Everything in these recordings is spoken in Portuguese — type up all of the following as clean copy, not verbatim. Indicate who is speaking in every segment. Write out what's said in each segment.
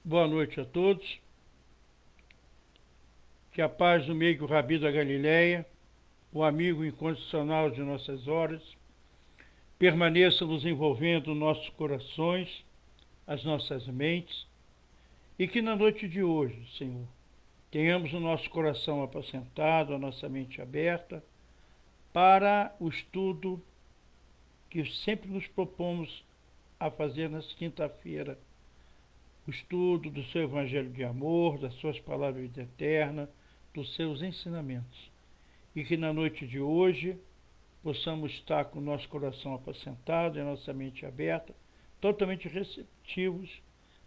Speaker 1: Boa noite a todos. Que a paz do meio Rabi da Galileia, o amigo incondicional de nossas horas, permaneça nos envolvendo nossos corações, as nossas mentes, e que na noite de hoje, Senhor, tenhamos o nosso coração apacentado, a nossa mente aberta, para o estudo que sempre nos propomos a fazer nesta quinta-feira, o estudo do seu Evangelho de amor, das suas palavras de vida eterna, dos seus ensinamentos. E que na noite de hoje possamos estar com o nosso coração apacentado e a nossa mente aberta, totalmente receptivos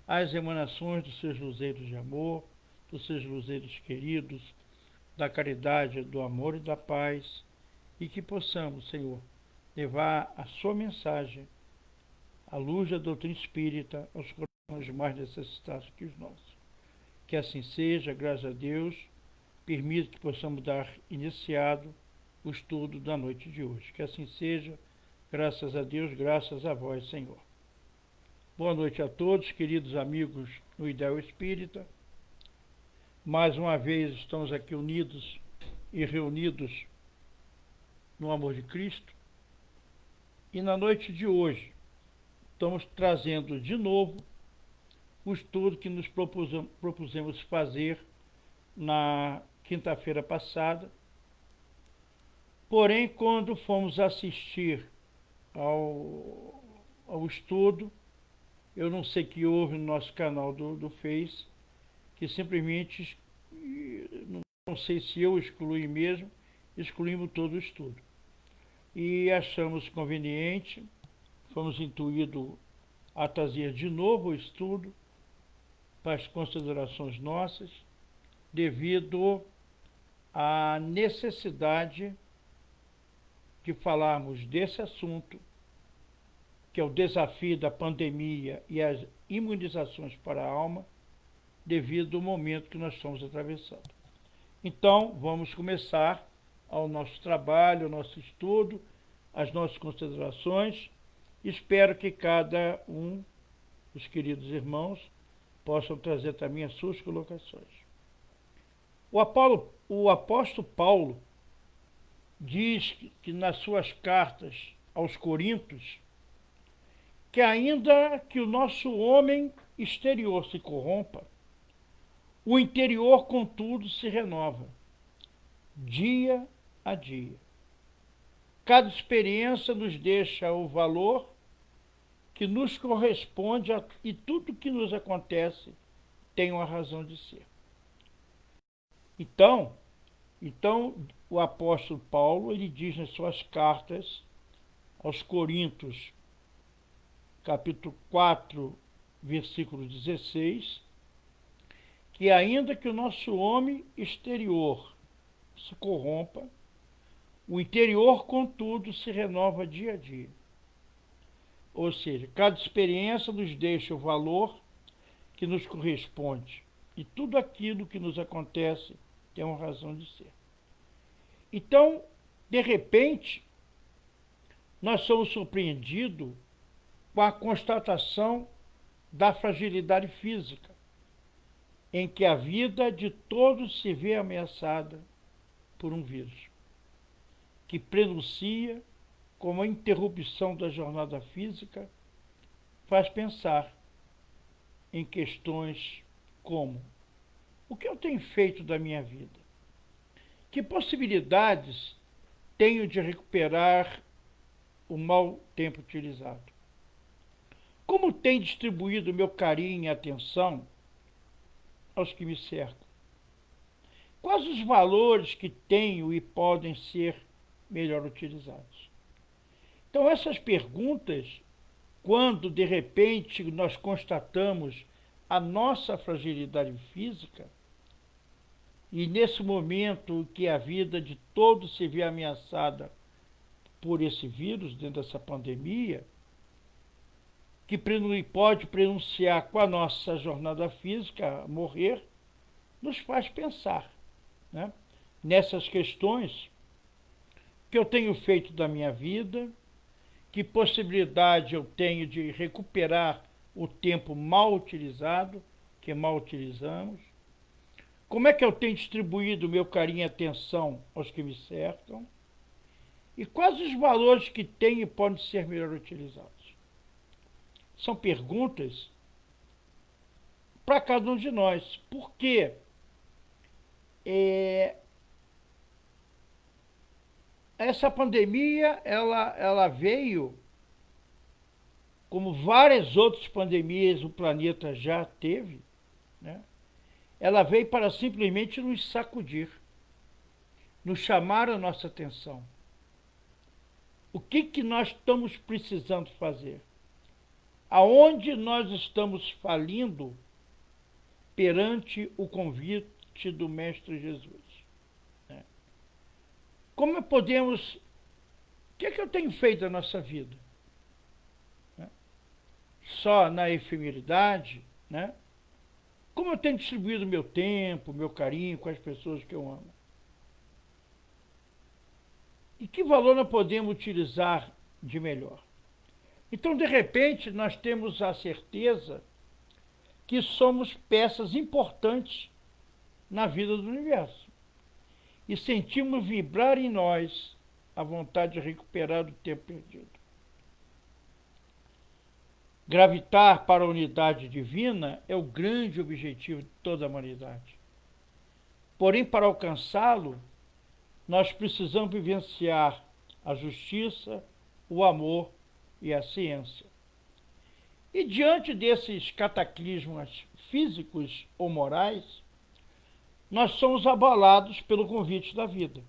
Speaker 1: às emanações dos seus luzeiros de amor, dos seus luzeiros queridos, da caridade, do amor e da paz, e que possamos, Senhor, levar a sua mensagem, a luz da doutrina espírita, aos corações mais necessitados que os nossos. Que assim seja, graças a Deus, permita que possamos dar iniciado o estudo da noite de hoje. Que assim seja, graças a Deus, graças a vós, Senhor. Boa noite a todos, queridos amigos no Ideal Espírita. Mais uma vez estamos aqui unidos e reunidos no amor de Cristo. E na noite de hoje estamos trazendo de novo o estudo que nos propusemos fazer na quinta-feira passada. Porém, quando fomos assistir ao estudo, eu não sei o que houve no nosso canal do Face, que simplesmente, não sei se eu excluí mesmo, excluímos todo o estudo. E achamos conveniente, fomos intuídos a trazer de novo o estudo para as considerações nossas, devido à necessidade de falarmos desse assunto, que é o desafio da pandemia e as imunizações para a alma, devido ao momento que nós estamos atravessando. Então, vamos começar ao nosso trabalho, ao nosso estudo, as nossas considerações. Espero que cada um dos queridos irmãos possam trazer também as suas colocações. O apóstolo Paulo diz que nas suas cartas aos Coríntios, que ainda que o nosso homem exterior se corrompa, o interior, contudo, se renova, dia a dia. Cada experiência nos deixa o valor que nos corresponde e tudo que nos acontece tem uma razão de ser. Então, o apóstolo Paulo, ele diz nas suas cartas aos Coríntios, capítulo 4, versículo 16, que ainda que o nosso homem exterior se corrompa, o interior, contudo, se renova dia a dia. Ou seja, cada experiência nos deixa o valor que nos corresponde e tudo aquilo que nos acontece tem uma razão de ser. Então, de repente, nós somos surpreendidos com a constatação da fragilidade física, em que a vida de todos se vê ameaçada por um vírus, que prenuncia como a interrupção da jornada física, faz pensar em questões como: o que eu tenho feito da minha vida? Que possibilidades tenho de recuperar o mau tempo utilizado? Como tenho distribuído meu carinho e atenção aos que me cercam? Quais os valores que tenho e podem ser melhor utilizados? Então, essas perguntas, quando de repente nós constatamos a nossa fragilidade física, e nesse momento que a vida de todos se vê ameaçada por esse vírus, dentro dessa pandemia, que pode prenunciar com a nossa jornada física morrer, nos faz pensar, né, nessas questões que eu tenho feito da minha vida, que possibilidade eu tenho de recuperar o tempo mal utilizado, que que mal utilizamos? Como é que eu tenho distribuído o meu carinho e atenção aos que me cercam? E quais os valores que tenho e podem ser melhor utilizados? São perguntas para cada um de nós. Porque essa pandemia ela veio, como várias outras pandemias o planeta já teve, né? Ela veio para simplesmente nos sacudir, nos chamar a nossa atenção. O que nós estamos precisando fazer? Aonde nós estamos falindo perante o convite do Mestre Jesus? Como podemos... O que eu tenho feito na nossa vida? Só na efemeridade, né? Como eu tenho distribuído meu tempo, meu carinho com as pessoas que eu amo? E que valor nós podemos utilizar de melhor? Então, de repente, nós temos a certeza que somos peças importantes na vida do universo. E sentimos vibrar em nós a vontade de recuperar o tempo perdido. Gravitar para a unidade divina é o grande objetivo de toda a humanidade. Porém, para alcançá-lo, nós precisamos vivenciar a justiça, o amor e a ciência. E diante desses cataclismos físicos ou morais, nós somos abalados pelo convite da vida,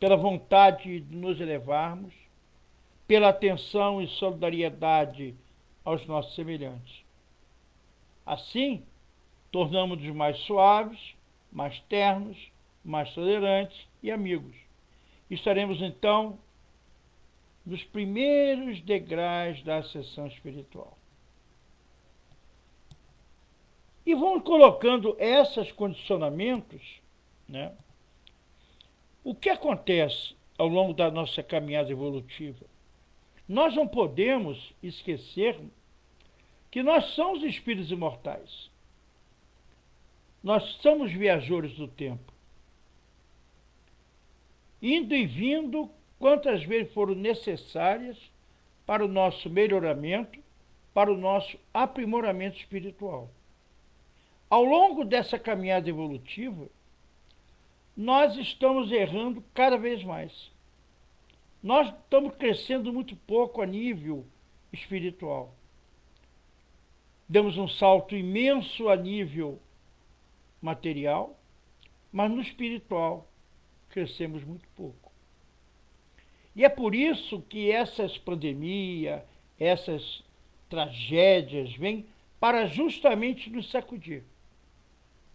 Speaker 1: pela vontade de nos elevarmos, pela atenção e solidariedade aos nossos semelhantes. Assim, tornamos-nos mais suaves, mais ternos, mais tolerantes e amigos. Estaremos, então, nos primeiros degraus da ascensão espiritual. E vamos colocando esses condicionamentos, né? O que acontece ao longo da nossa caminhada evolutiva? Nós não podemos esquecer que nós somos espíritos imortais. Nós somos viajores do tempo. Indo e vindo quantas vezes foram necessárias para o nosso melhoramento, para o nosso aprimoramento espiritual. Ao longo dessa caminhada evolutiva, nós estamos errando cada vez mais. Nós estamos crescendo muito pouco a nível espiritual. Demos um salto imenso a nível material, mas no espiritual crescemos muito pouco. E é por isso que essas pandemias, essas tragédias vêm para justamente nos sacudir,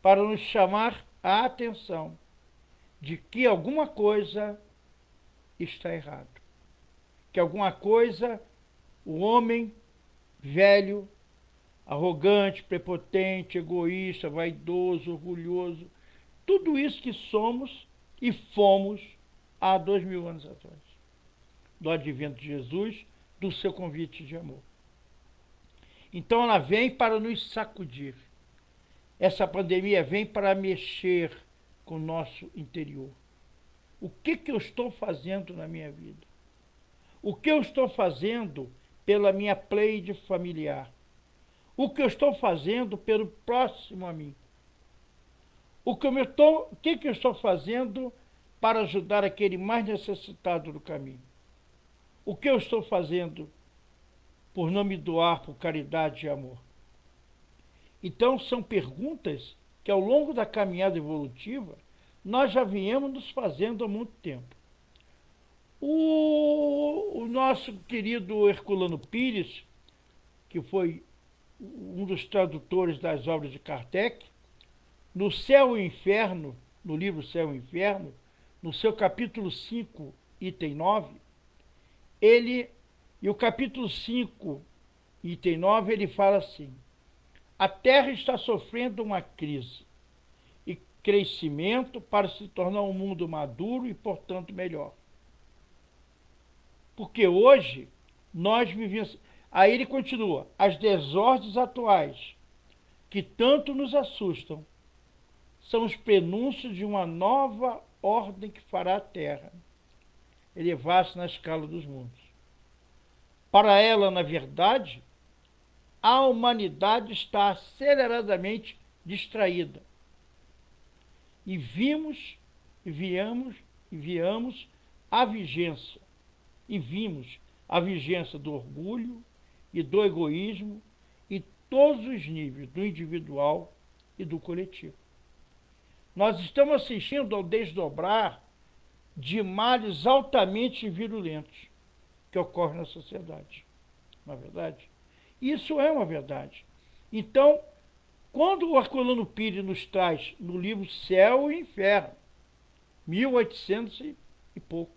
Speaker 1: para nos chamar a atenção de que alguma coisa está errado. Que alguma coisa, o homem velho, arrogante, prepotente, egoísta, vaidoso, orgulhoso, tudo isso que somos e fomos há 2000 anos atrás, do advento de Jesus, do seu convite de amor. Então ela vem para nos sacudir. Essa pandemia vem para mexer com o nosso interior. O que eu estou fazendo na minha vida? O que eu estou fazendo pela minha pleide familiar? O que eu estou fazendo pelo próximo a mim? O que eu estou fazendo para ajudar aquele mais necessitado do caminho? O que eu estou fazendo por não me doar por caridade e amor? Então são perguntas que ao longo da caminhada evolutiva nós já viemos nos fazendo há muito tempo. O nosso querido Herculano Pires, que foi um dos tradutores das obras de Kardec, no Céu e Inferno, no livro Céu e Inferno, no seu capítulo 5, item 9, e o capítulo 5, item 9, ele fala assim: a Terra está sofrendo uma crise e crescimento para se tornar um mundo maduro e, portanto, melhor. Porque hoje nós vivemos... Aí ele continua: as desordens atuais que tanto nos assustam são os prenúncios de uma nova ordem que fará a Terra elevar-se na escala dos mundos. Para ela, na verdade, a humanidade está aceleradamente distraída. E vimos a vigência. E vimos a vigência do orgulho e do egoísmo em todos os níveis, do individual e do coletivo. Nós estamos assistindo ao desdobrar de males altamente virulentos que ocorrem na sociedade. Não é verdade? Isso é uma verdade. Então, quando o Herculano Pires nos traz no livro Céu e Inferno, 1800 e pouco,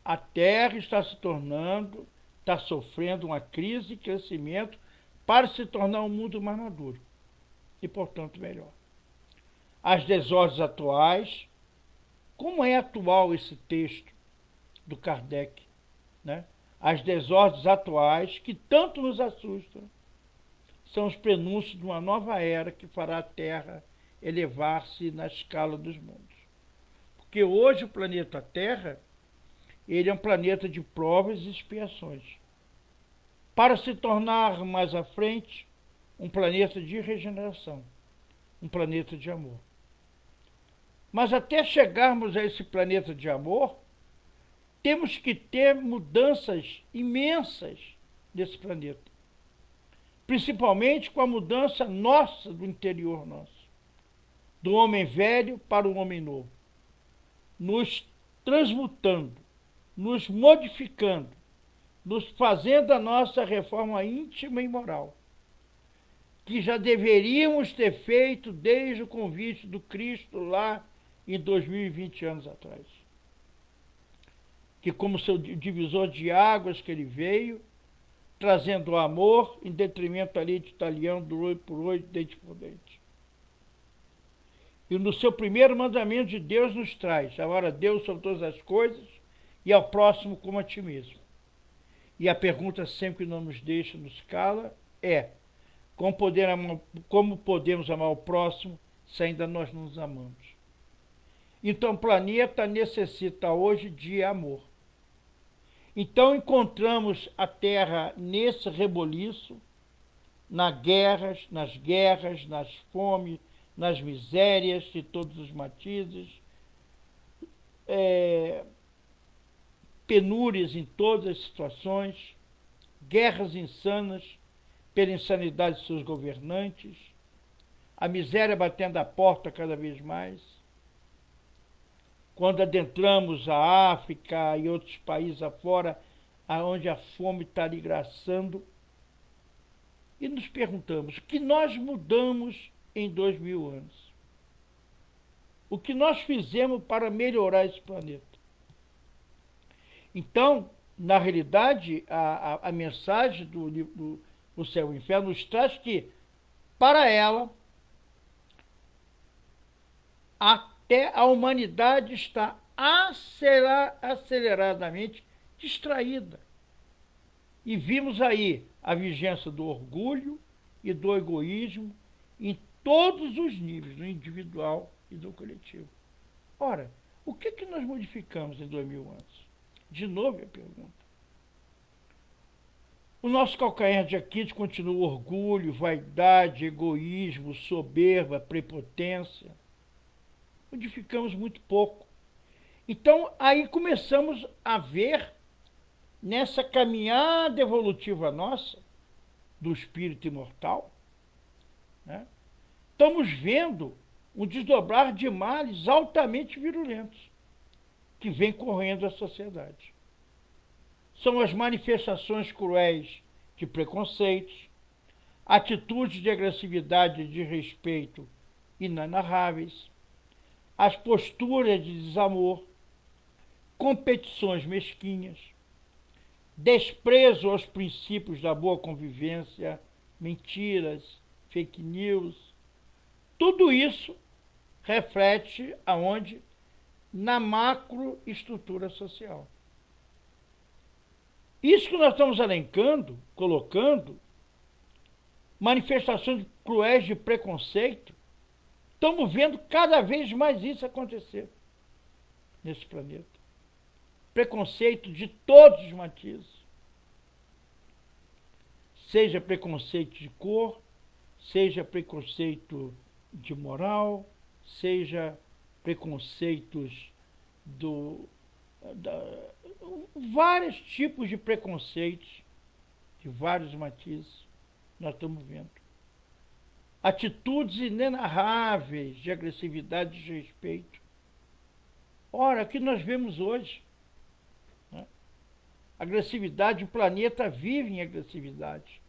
Speaker 1: a Terra está sofrendo uma crise de crescimento para se tornar um mundo mais maduro e, portanto, melhor. As desordens atuais, como é atual esse texto do Kardec, né? As desordens atuais, que tanto nos assustam, são os prenúncios de uma nova era que fará a Terra elevar-se na escala dos mundos. Porque hoje o planeta Terra, ele é um planeta de provas e expiações, para se tornar mais à frente um planeta de regeneração, um planeta de amor. Mas até chegarmos a esse planeta de amor, temos que ter mudanças imensas nesse planeta. Principalmente com a mudança nossa, do interior nosso. Do homem velho para o homem novo. Nos transmutando, nos modificando, nos fazendo a nossa reforma íntima e moral, que já deveríamos ter feito desde o convite do Cristo lá em 2020 anos atrás. Que como seu divisor de águas que ele veio, trazendo o amor em detrimento ali de italiano, do olho por olho, dente por dente. E no seu primeiro mandamento de Deus nos traz: amar a Deus sobre todas as coisas e ao próximo como a ti mesmo. E a pergunta sempre que não nos deixa, nos cala, é: como podemos amar o próximo se ainda nós não nos amamos? Então o planeta necessita hoje de amor. Então encontramos a Terra nesse reboliço, nas guerras, nas fomes, nas misérias de todos os matizes, penúrias em todas as situações, guerras insanas pela insanidade de seus governantes, a miséria batendo a porta cada vez mais. Quando adentramos a África e outros países afora, onde a fome está ali graçando, e nos perguntamos: o que nós mudamos em 2000 anos? O que nós fizemos para melhorar esse planeta? Então, na realidade, a mensagem do Céu e Inferno nos traz que, para ela, até a humanidade está aceleradamente distraída. E vimos aí a vigência do orgulho e do egoísmo em todos os níveis, do individual e do coletivo. Ora, o que nós modificamos em 2000 anos? De novo a pergunta. O nosso calcanhar de Aquiles continua orgulho, vaidade, egoísmo, soberba, prepotência. Modificamos muito pouco. Então, aí começamos a ver, nessa caminhada evolutiva nossa, do espírito imortal, né? Estamos vendo um desdobrar de males altamente virulentos que vem correndo a sociedade. São as manifestações cruéis de preconceitos, atitudes de agressividade e de respeito inenarráveis, as posturas de desamor, competições mesquinhas, desprezo aos princípios da boa convivência, mentiras, fake news. Tudo isso reflete aonde? Na macroestrutura social. Isso que nós estamos elencando, colocando, manifestações cruéis de preconceito. Estamos vendo cada vez mais isso acontecer nesse planeta. Preconceito de todos os matizes. Seja preconceito de cor, seja preconceito de moral, seja preconceitos vários tipos de preconceitos, de vários matizes, nós estamos vendo. Atitudes inenarráveis de agressividade e desrespeito. Ora, o que nós vemos hoje? Né? Agressividade, o planeta vive em agressividade.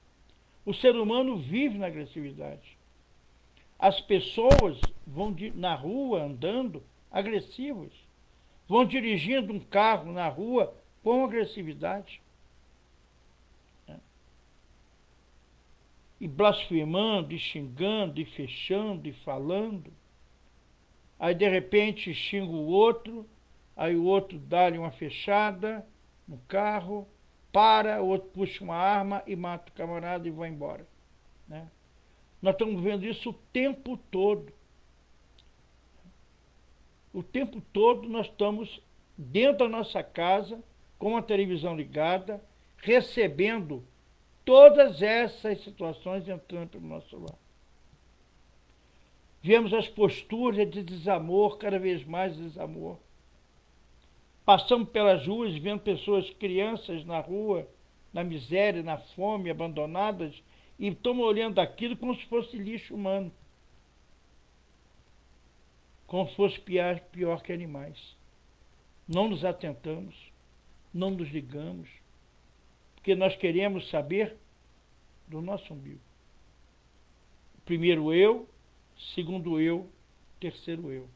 Speaker 1: O ser humano vive na agressividade. As pessoas vão na rua andando agressivas. Vão dirigindo um carro na rua com agressividade. E blasfemando, e xingando, e fechando, e falando. Aí de repente xinga o outro, aí o outro dá-lhe uma fechada no carro, para, o outro puxa uma arma e mata o camarada e vai embora. Né? Nós estamos vendo isso o tempo todo. O tempo todo nós estamos dentro da nossa casa, com a televisão ligada, recebendo todas essas situações entrando pelo nosso lar. Vemos as posturas de desamor, cada vez mais desamor. Passamos pelas ruas, vendo pessoas, crianças na rua, na miséria, na fome, abandonadas, e estamos olhando aquilo como se fosse lixo humano. Como se fosse pior que animais. Não nos atentamos, não nos ligamos, porque nós queremos saber do nosso umbigo. Primeiro eu, segundo eu, terceiro eu.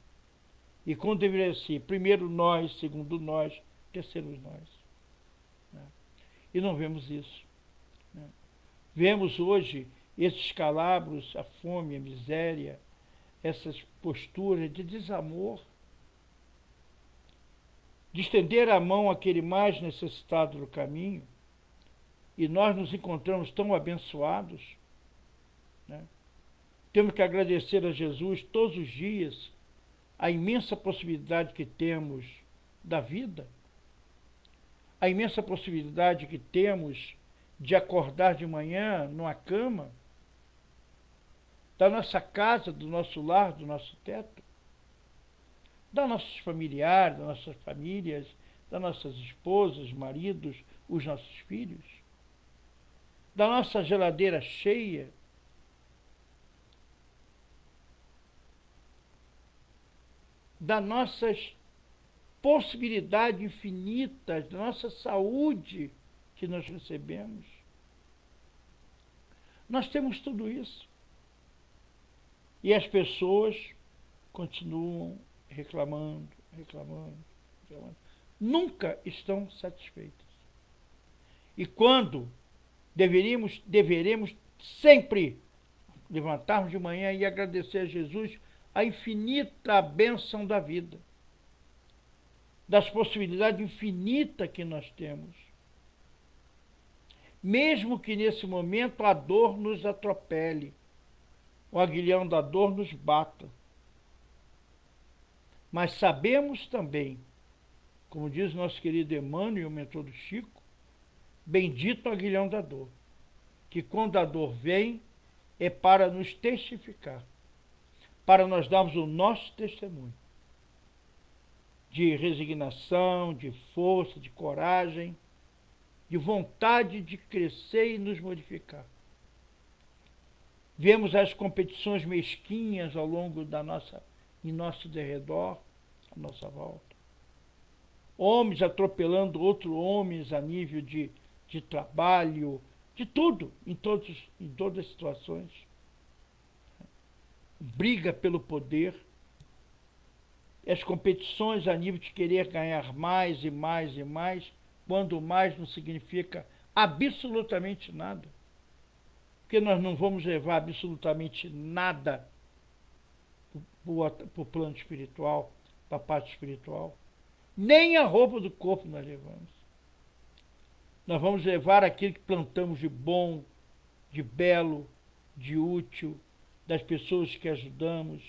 Speaker 1: E como deveria ser, primeiro nós, segundo nós, terceiro nós. Né? E não vemos isso. Né? Vemos hoje esses calabros, a fome, a miséria, essas posturas de desamor, de estender a mão àquele mais necessitado do caminho, e nós nos encontramos tão abençoados. Né? Temos que agradecer a Jesus todos os dias a imensa possibilidade que temos da vida, a imensa possibilidade que temos de acordar de manhã numa cama, da nossa casa, do nosso lar, do nosso teto, das nossos familiares, das nossas famílias, das nossas esposas, maridos, os nossos filhos, da nossa geladeira cheia, das nossas possibilidades infinitas, da nossa saúde que nós recebemos. Nós temos tudo isso. E as pessoas continuam reclamando. Nunca estão satisfeitas. E quando deveremos sempre levantarmos de manhã e agradecer a Jesus a infinita bênção da vida, das possibilidades infinitas que nós temos. Mesmo que nesse momento a dor nos atropele, o aguilhão da dor nos bata. Mas sabemos também, como diz nosso querido Emmanuel, o mentor do Chico, bendito o aguilhão da dor, que quando a dor vem é para nos testificar, para nós darmos o nosso testemunho de resignação, de força, de coragem, de vontade de crescer e nos modificar. Vemos as competições mesquinhas ao longo em nosso derredor, à nossa volta. Homens atropelando outros homens a nível de trabalho, de tudo, em todas as situações. Briga pelo poder. As competições a nível de querer ganhar mais e mais e mais, quando mais não significa absolutamente nada. Porque nós não vamos levar absolutamente nada para o plano espiritual, para a parte espiritual. Nem a roupa do corpo nós levamos. Nós vamos levar aquilo que plantamos de bom, de belo, de útil, das pessoas que ajudamos,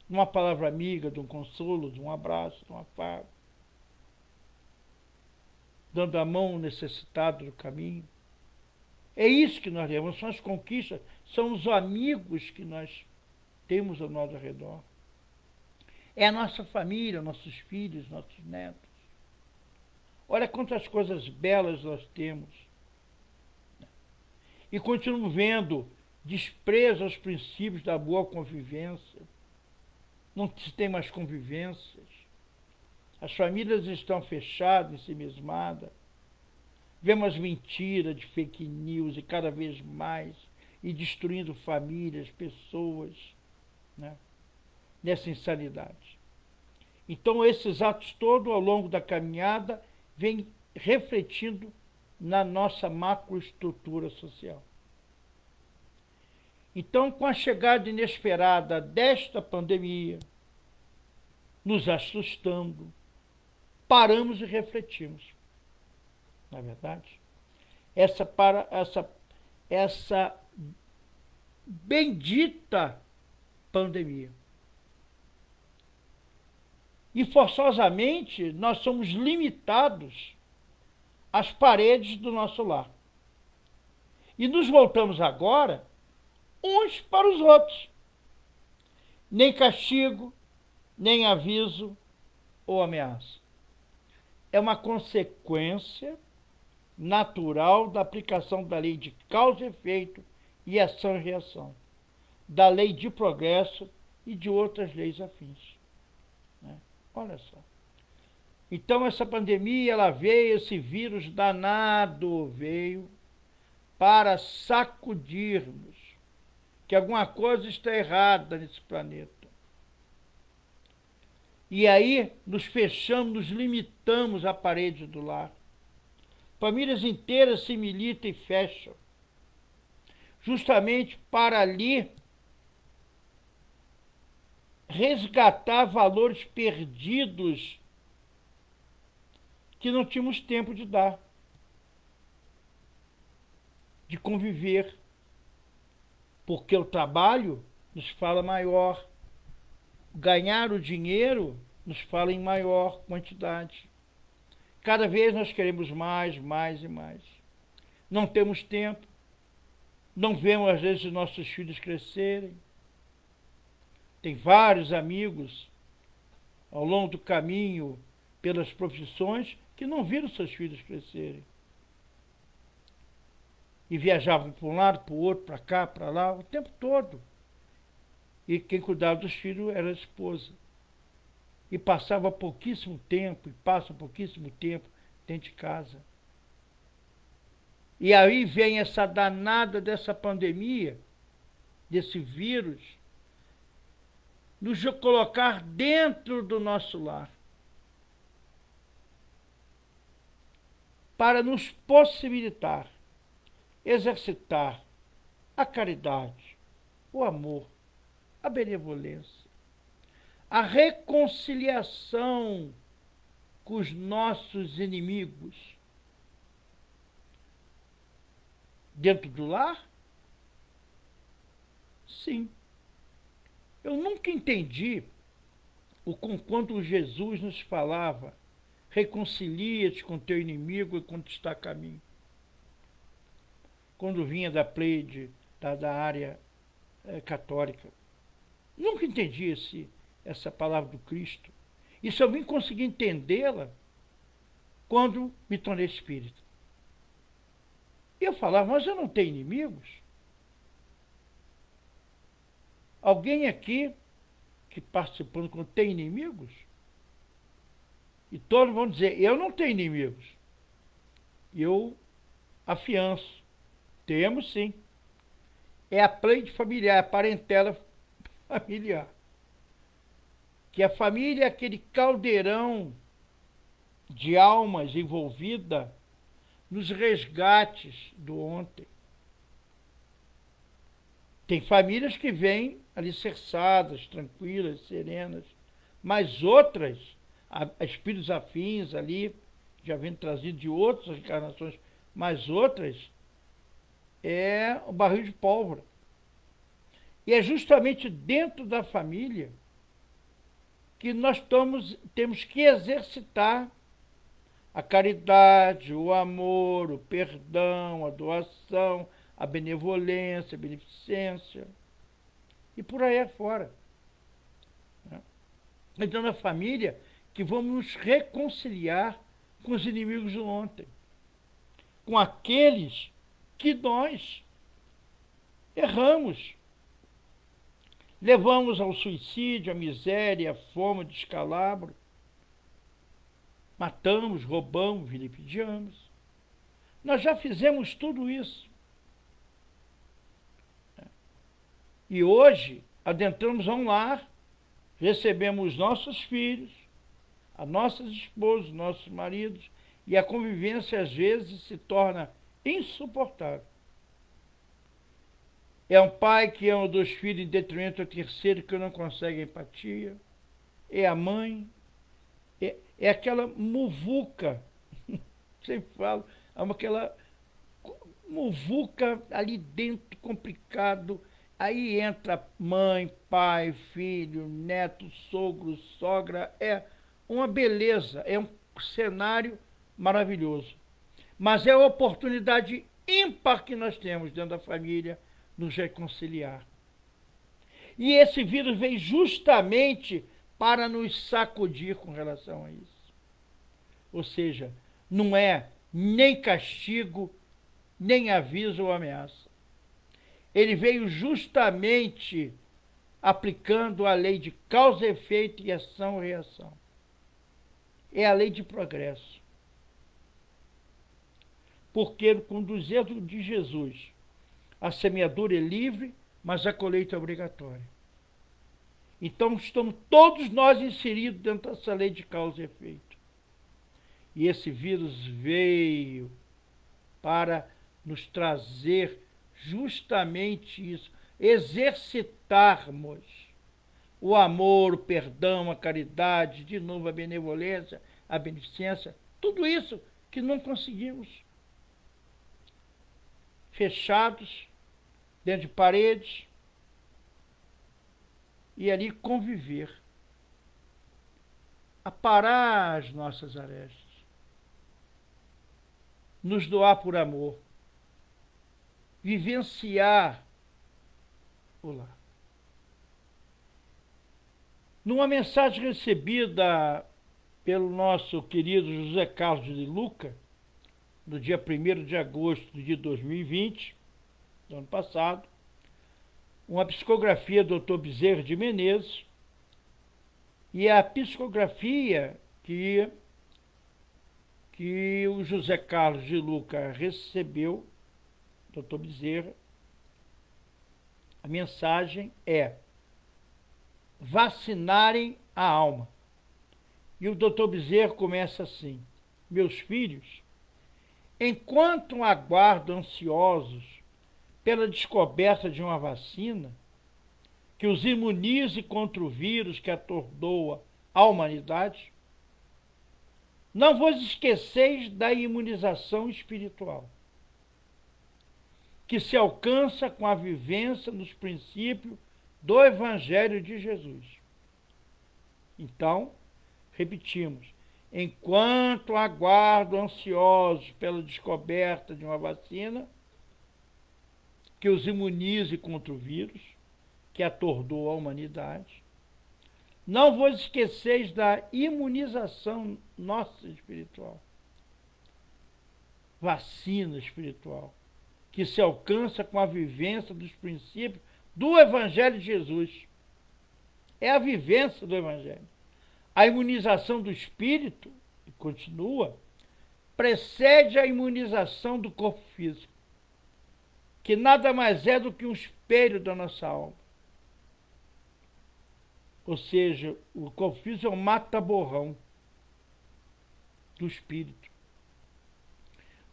Speaker 1: uma palavra amiga, de um consolo, de um abraço, de um afago, dando a mão ao necessitado do caminho. É isso que nós levamos, são as conquistas, são os amigos que nós temos ao nosso redor. É a nossa família, nossos filhos, nossos netos. Olha quantas coisas belas nós temos. E continuo vendo desprezo aos princípios da boa convivência. Não se tem mais convivências. As famílias estão fechadas, ensimismadas. Vemos mentiras de fake news e cada vez mais, e destruindo famílias, pessoas, né? Nessa insanidade. Então esses atos todos ao longo da caminhada vêm refletindo na nossa macroestrutura social. Então, com a chegada inesperada desta pandemia, nos assustando, paramos e refletimos. Não é verdade? Essa bendita pandemia. E forçosamente nós somos limitados às paredes do nosso lar. E nos voltamos agora uns para os outros. Nem castigo, nem aviso ou ameaça. É uma consequência natural da aplicação da lei de causa e efeito e ação e reação, da lei de progresso e de outras leis afins. Olha só. Então essa pandemia, ela veio, esse vírus danado veio para sacudir-nos que alguma coisa está errada nesse planeta. E aí nos fechamos, nos limitamos à parede do lar. Famílias inteiras se militam e fecham, justamente para ali resgatar valores perdidos que não tínhamos tempo de dar, de conviver, porque o trabalho nos fala maior, ganhar o dinheiro nos fala em maior quantidade. Cada vez nós queremos mais, mais e mais. Não temos tempo, não vemos às vezes os nossos filhos crescerem. Tem vários amigos ao longo do caminho, pelas profissões, que não viram seus filhos crescerem. E viajavam para um lado, para o outro, para cá, para lá, o tempo todo. E quem cuidava dos filhos era a esposa. E passava pouquíssimo tempo, e passa pouquíssimo tempo dentro de casa. E aí vem essa danada dessa pandemia, desse vírus, nos colocar dentro do nosso lar, para nos possibilitar exercitar a caridade, o amor, a benevolência, a reconciliação com os nossos inimigos dentro do lar? Sim. Eu nunca entendi quando Jesus nos falava: reconcilia-te com teu inimigo enquanto está a caminho. Quando vinha da Pleiade, da área católica. Nunca entendi essa palavra do Cristo. E só vim conseguir entendê-la quando me tornei espírita. E eu falava: mas eu não tenho inimigos? Alguém aqui que participou quando tem inimigos? E todos vão dizer: eu não tenho inimigos. Eu afianço: temos sim. É a Pleiade familiar, a parentela familiar. Que a família é aquele caldeirão de almas envolvida nos resgates do ontem. Tem famílias que vêm alicerçadas, tranquilas, serenas, mas outras, espíritos afins ali, já vem trazido de outras encarnações, mas outras é o barril de pólvora. E é justamente dentro da família que nós temos que exercitar a caridade, o amor, o perdão, a doação, a benevolência, a beneficência e por aí afora. Então, na família, que vamos nos reconciliar com os inimigos do ontem, com aqueles que nós erramos, levamos ao suicídio, à miséria, à fome, ao descalabro, matamos, roubamos, vilipendiamos. Nós já fizemos tudo isso. E hoje adentramos a um lar, recebemos nossos filhos, as nossas esposas, nossos maridos, e a convivência às vezes se torna insuportável. É um pai que ama 2 filhos em detrimento ao terceiro que não consegue empatia. É a mãe. É aquela muvuca, sempre falo, é aquela muvuca ali dentro, complicado. Aí entra mãe, pai, filho, neto, sogro, sogra. É uma beleza, é um cenário maravilhoso. Mas é a oportunidade ímpar que nós temos dentro da família nos reconciliar. E esse vírus veio justamente para nos sacudir com relação a isso. Ou seja, não é nem castigo, nem aviso ou ameaça. Ele veio justamente aplicando a lei de causa e efeito e ação e reação. É a lei de progresso. Porque com o dedo de Jesus, a semeadura é livre, mas a colheita é obrigatória. Então estamos todos nós inseridos dentro dessa lei de causa e efeito. E esse vírus veio para nos trazer justamente isso, exercitarmos o amor, o perdão, a caridade, de novo a benevolência, a beneficência, tudo isso que não conseguimos. Fechados, dentro de paredes, e ali conviver, aparar as nossas arestas, nos doar por amor, vivenciar o lar. Numa mensagem recebida pelo nosso querido José Carlos de Luca, no dia 1º de agosto de 2020, do ano passado, uma psicografia do Dr. Bezerra de Menezes, e a psicografia que o José Carlos de Luca recebeu, Dr. Bezerra, a mensagem é: vacinarem a alma. E o Dr. Bezerra começa assim: meus filhos, enquanto aguardam ansiosos pela descoberta de uma vacina que os imunize contra o vírus que atordoa a humanidade, não vos esqueceis da imunização espiritual, que se alcança com a vivência nos princípios do Evangelho de Jesus. Então, repetimos: enquanto aguardam ansiosos pela descoberta de uma vacina que os imunize contra o vírus que atordoa a humanidade, não vos esqueceis da imunização nossa espiritual, vacina espiritual, que se alcança com a vivência dos princípios do Evangelho de Jesus. É a vivência do Evangelho. A imunização do espírito, e continua, precede a imunização do corpo físico, que nada mais é do que um espelho da nossa alma. Ou seja, o corpo físico é um mata-borrão do espírito.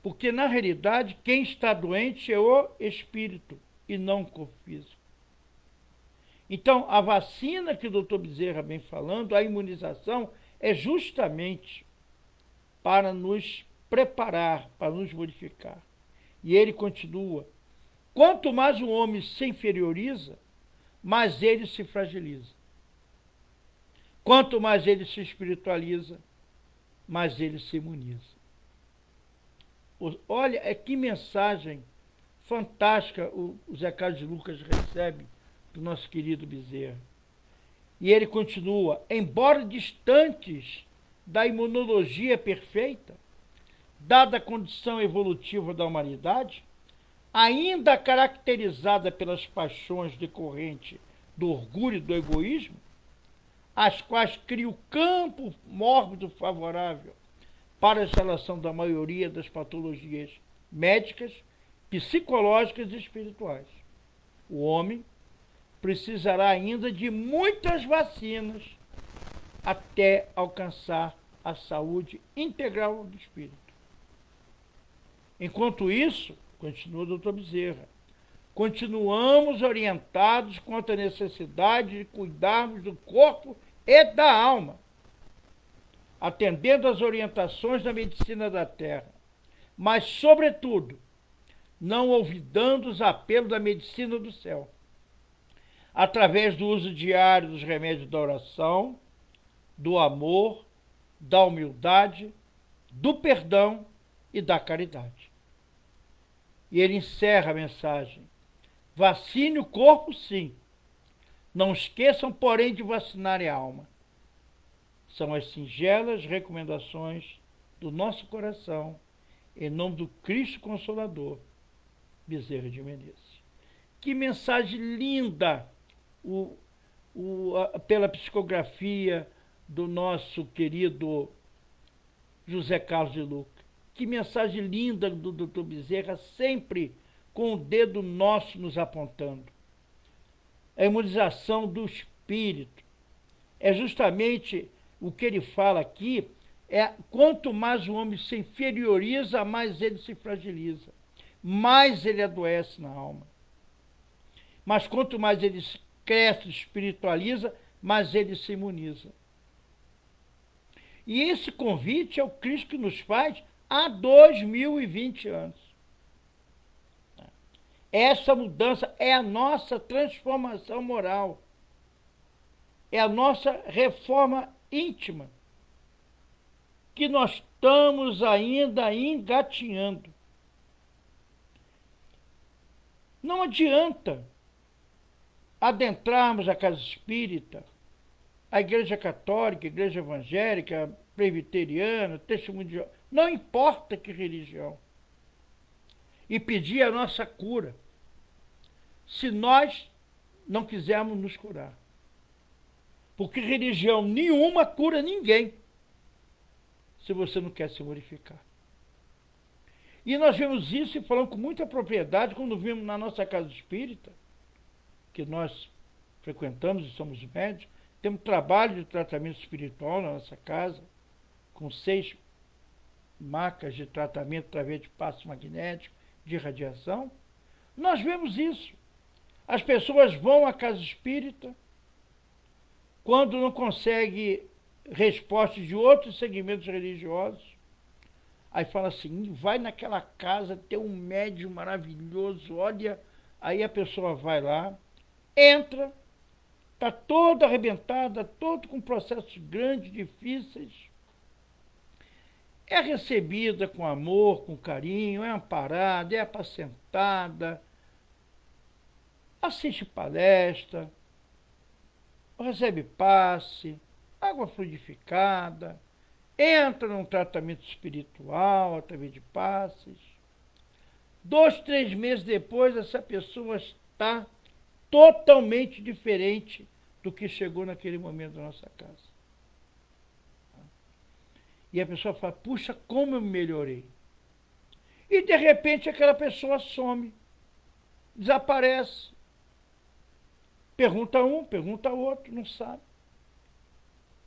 Speaker 1: Porque, na realidade, quem está doente é o espírito e não o corpo físico. Então, a vacina que o Dr. Bezerra vem falando, a imunização, é justamente para nos preparar, para nos modificar. E ele continua: quanto mais o homem se inferioriza, mais ele se fragiliza. Quanto mais ele se espiritualiza, mais ele se imuniza. Olha, que mensagem fantástica o Zé Carlos de Lucas recebe do nosso querido Bezerra. E ele continua: embora distantes da imunologia perfeita, dada a condição evolutiva da humanidade, ainda caracterizada pelas paixões decorrentes do orgulho e do egoísmo, as quais criam o campo mórbido favorável para a instalação da maioria das patologias médicas, psicológicas e espirituais. O homem precisará ainda de muitas vacinas até alcançar a saúde integral do espírito. Enquanto isso, continua o Dr. Bezerra, continuamos orientados quanto à necessidade de cuidarmos do corpo e da alma, atendendo às orientações da medicina da terra, mas, sobretudo, não olvidando os apelos da medicina do céu, através do uso diário dos remédios da oração, do amor, da humildade, do perdão e da caridade. E ele encerra a mensagem: vacine o corpo, sim. Não esqueçam, porém, de vacinar a alma. São as singelas recomendações do nosso coração, em nome do Cristo Consolador, Bezerra de Menezes. Que mensagem linda pela psicografia do nosso querido José Carlos de Lucas. Que mensagem linda do Dr. Bezerra, sempre com o dedo nosso nos apontando. A imunização do espírito é justamente o que ele fala aqui, quanto mais o homem se inferioriza, mais ele se fragiliza, mais ele adoece na alma. Mas quanto mais ele cresce, espiritualiza, mais ele se imuniza. E esse convite é o Cristo que nos faz há 2020 anos. Essa mudança é a nossa transformação moral, é a nossa reforma íntima, que nós estamos ainda engatinhando. Não adianta adentrarmos a casa espírita, a igreja católica, a igreja evangélica, presbiteriana, testemunho de Jeová, não importa que religião, e pedir a nossa cura, se nós não quisermos nos curar. Porque religião nenhuma cura ninguém, se você não quer se modificar. E nós vemos isso e falamos com muita propriedade quando vimos na nossa casa espírita, que nós frequentamos e somos médicos, temos trabalho de tratamento espiritual na nossa casa, com 6 macas de tratamento através de passe magnético, de radiação. Nós vemos isso. As pessoas vão à casa espírita, quando não conseguem respostas de outros segmentos religiosos, aí fala assim: vai naquela casa, tem um médium maravilhoso, olha. Aí a pessoa vai lá, entra, está toda arrebentada, todo com processos grandes, difíceis, é recebida com amor, com carinho, é amparada, é apacentada, assiste palestra, recebe passe, água fluidificada, entra num tratamento espiritual através de passes. 2, 3 meses depois, essa pessoa está totalmente diferente do que chegou naquele momento da nossa casa. E a pessoa fala: puxa, como eu melhorei. E de repente aquela pessoa some, desaparece. Pergunta um, pergunta outro, não sabe.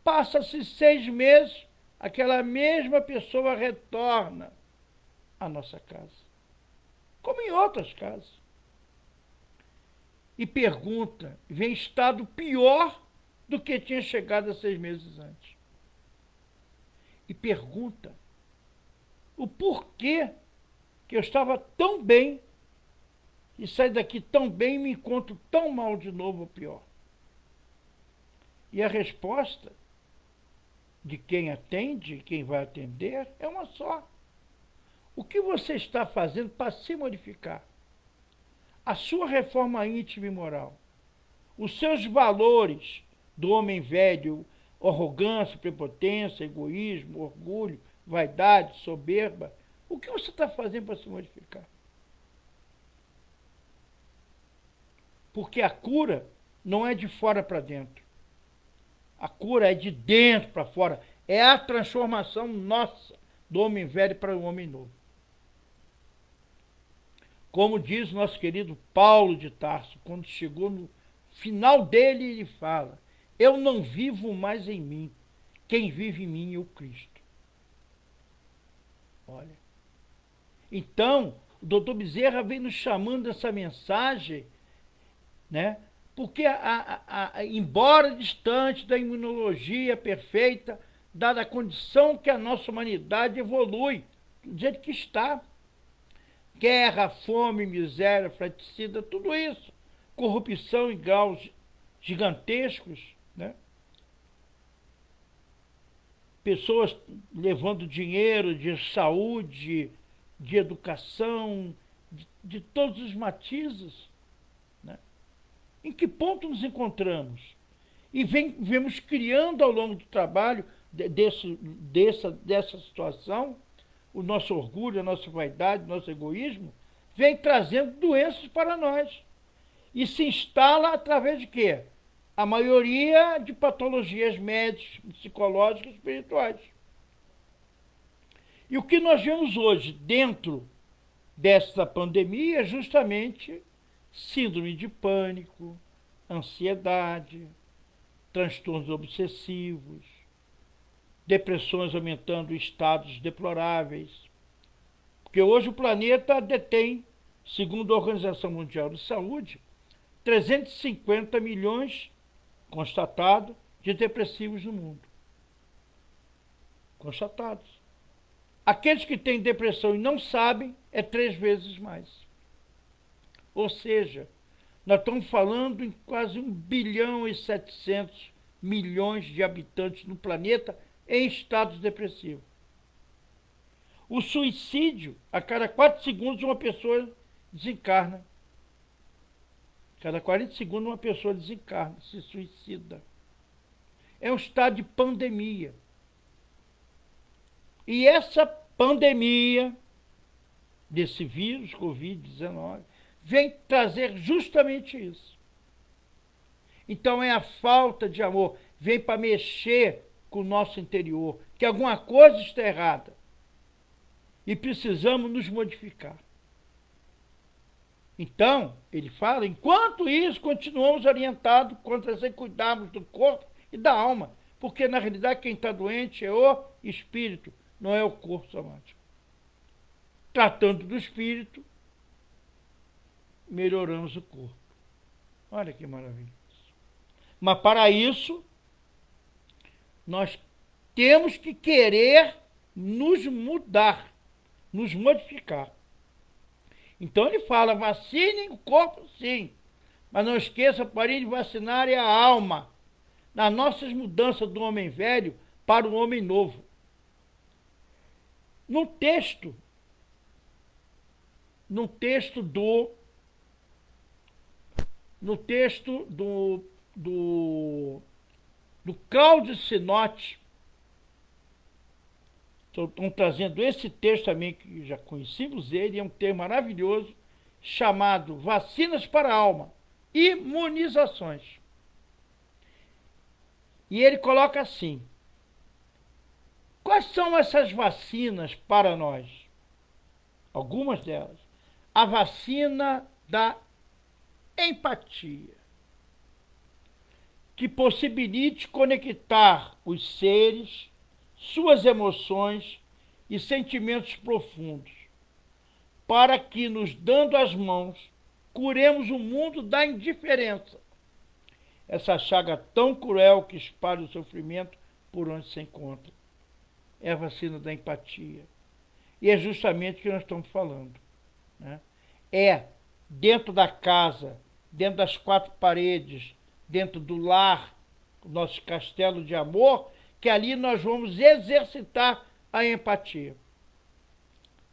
Speaker 1: Passa-se 6 meses, aquela mesma pessoa retorna à nossa casa, como em outras casas. E pergunta, vem em estado pior do que tinha chegado há 6 meses antes. E pergunta o porquê que eu estava tão bem e saio daqui tão bem e me encontro tão mal de novo ou pior? E a resposta de quem atende, quem vai atender, é uma só. O que você está fazendo para se modificar? A sua reforma íntima e moral, os seus valores do homem velho, arrogância, prepotência, egoísmo, orgulho, vaidade, soberba, o que você está fazendo para se modificar? Porque a cura não é de fora para dentro. A cura é de dentro para fora. É a transformação nossa do homem velho para o homem novo. Como diz nosso querido Paulo de Tarso, quando chegou no final dele, ele fala: eu não vivo mais em mim, quem vive em mim é o Cristo. Olha. Então, o doutor Bezerra vem nos chamando dessa mensagem, né? Porque, embora distante da imunologia perfeita, dada a condição que a nossa humanidade evolui, do jeito que está, guerra, fome, miséria, fratricida, tudo isso, corrupção em graus gigantescos, né? Pessoas levando dinheiro de saúde, de educação, de todos os matizes, né? Em que ponto nos encontramos? E vemos criando ao longo do trabalho dessa situação, o nosso orgulho, a nossa vaidade, o nosso egoísmo, vem trazendo doenças para nós. E se instala através de quê? A maioria de patologias médicas, psicológicas e espirituais. E o que nós vemos hoje dentro dessa pandemia é justamente síndrome de pânico, ansiedade, transtornos obsessivos, depressões aumentando estados deploráveis. Porque hoje o planeta detém, segundo a Organização Mundial de Saúde, 350 milhões constatado de depressivos no mundo. Constatados. Aqueles que têm depressão e não sabem é 3 vezes mais. Ou seja, nós estamos falando em quase 1 bilhão e 700 milhões de habitantes no planeta em estados depressivos. O suicídio, a cada 4 segundos uma pessoa desencarna. Cada 40 segundos uma pessoa desencarna, se suicida. É um estado de pandemia. E essa pandemia desse vírus, Covid-19, vem trazer justamente isso. Então é a falta de amor, vem para mexer com o nosso interior, que alguma coisa está errada. E precisamos nos modificar. Então, ele fala, enquanto isso, continuamos orientados quanto a cuidarmos do corpo e da alma, porque na realidade quem está doente é o espírito, não é o corpo somático. Tratando do espírito, melhoramos o corpo. Olha que maravilha. Mas para isso, nós temos que querer nos mudar, nos modificar. Então ele fala, vacinem o corpo sim, mas não esqueça, porém, de vacinar a alma, nas nossas mudanças do homem velho para o homem novo. No texto do Cláudio Sinotti, estão trazendo esse texto também, que já conhecemos ele, é um termo maravilhoso, chamado Vacinas para a Alma, Imunizações. E ele coloca assim, quais são essas vacinas para nós? Algumas delas. A vacina da empatia, que possibilite conectar os seres, suas emoções e sentimentos profundos, para que, nos dando as mãos, curemos o mundo da indiferença, essa chaga tão cruel que espalha o sofrimento por onde se encontra. É a vacina da empatia. E é justamente o que nós estamos falando, né? É dentro da casa, dentro das quatro paredes, dentro do lar, o nosso castelo de amor, que ali nós vamos exercitar a empatia.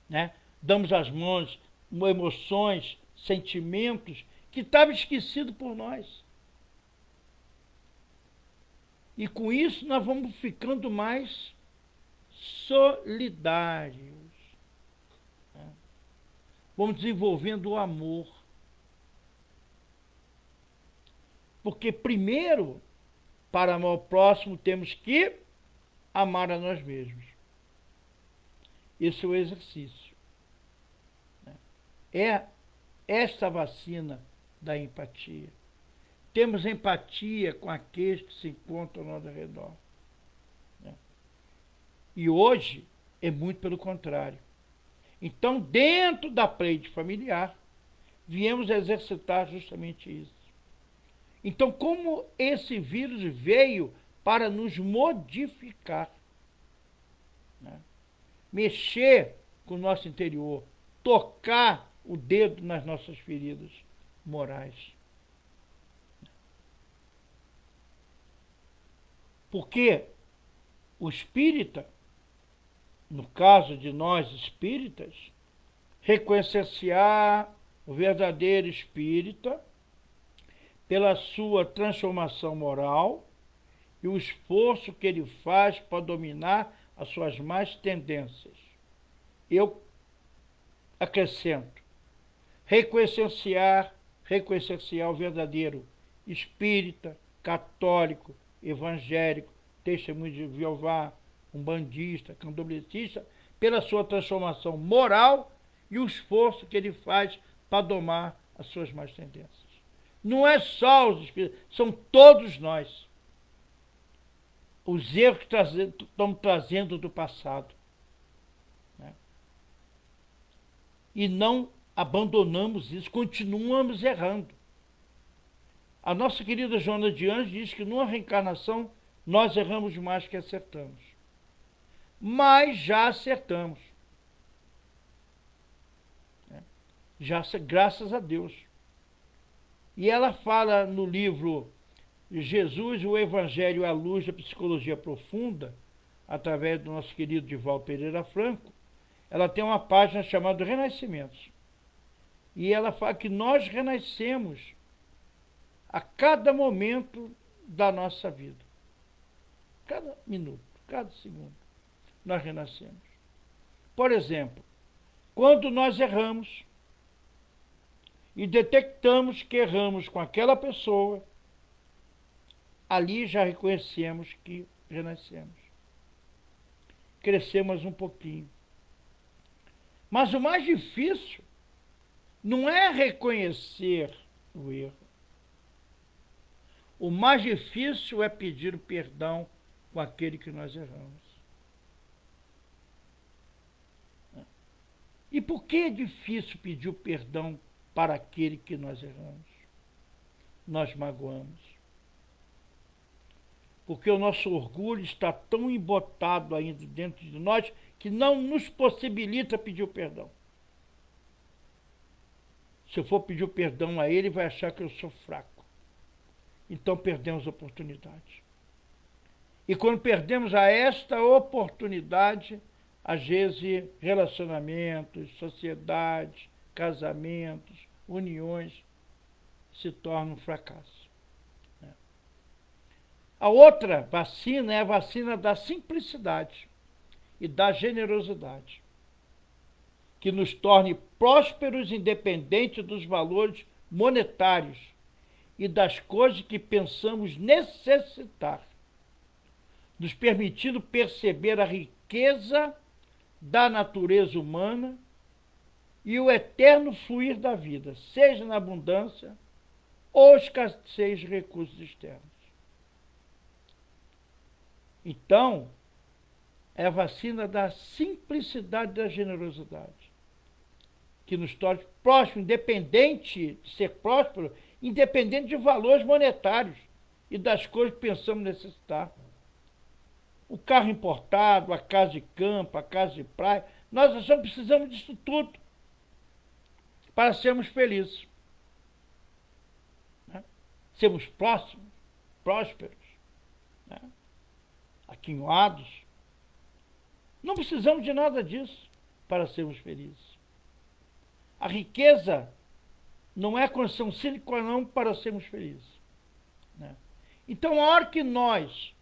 Speaker 1: Né? Damos as mãos, emoções, sentimentos que estavam esquecidos por nós. E com isso nós vamos ficando mais solidários. Né? Vamos desenvolvendo o amor. Porque primeiro, para amar o próximo, temos que amar a nós mesmos. Esse é o exercício. É esta vacina da empatia. Temos empatia com aqueles que se encontram ao nosso redor. E hoje é muito pelo contrário. Então, dentro da parede familiar, viemos exercitar justamente isso. Então, como esse vírus veio para nos modificar, né? Mexer com o nosso interior, tocar o dedo nas nossas feridas morais. Porque o espírita, no caso de nós espíritas, reconhecer-se-á o verdadeiro espírita pela sua transformação moral e o esforço que ele faz para dominar as suas más tendências. Eu acrescento, reconhecer-se-á o verdadeiro espírita, católico, evangélico, testemunho de Jeová, umbandista, candomblessista, pela sua transformação moral e o esforço que ele faz para domar as suas más tendências. Não é só os espíritos, são todos nós. Os erros que estamos trazendo do passado. Né? E não abandonamos isso, continuamos errando. A nossa querida Joana de Anjos diz que numa reencarnação nós erramos mais que acertamos. Mas já acertamos. Graças a Deus. E ela fala no livro Jesus, o Evangelho à Luz da Psicologia Profunda, através do nosso querido Divaldo Pereira Franco, ela tem uma página chamada Renascimentos. E ela fala que nós renascemos a cada momento da nossa vida. Cada minuto, cada segundo, nós renascemos. Por exemplo, quando nós erramos e detectamos que erramos com aquela pessoa, ali já reconhecemos que renascemos. Crescemos um pouquinho. Mas o mais difícil não é reconhecer o erro. O mais difícil é pedir o perdão com aquele que nós erramos. E por que é difícil pedir o perdão para aquele que nós erramos? Nós magoamos. Porque o nosso orgulho está tão embotado ainda dentro de nós que não nos possibilita pedir o perdão. Se eu for pedir o perdão a ele, vai achar que eu sou fraco. Então perdemos a oportunidade. E quando perdemos esta oportunidade, às vezes relacionamentos, sociedades, casamentos, uniões se tornam um fracasso. A outra vacina é a vacina da simplicidade e da generosidade, que nos torne prósperos independente dos valores monetários e das coisas que pensamos necessitar, nos permitindo perceber a riqueza da natureza humana e o eterno fluir da vida, seja na abundância ou escassez de recursos externos. Então, é a vacina da simplicidade e da generosidade, que nos torna próximo, independente de ser próspero, independente de valores monetários e das coisas que pensamos necessitar. O carro importado, a casa de campo, a casa de praia, nós só precisamos disso tudo para sermos felizes, né? Sermos próximos, prósperos, né? Aquinhoados. Não precisamos de nada disso para sermos felizes. A riqueza não é condição sine qua non para sermos felizes, né? Então, a hora que nós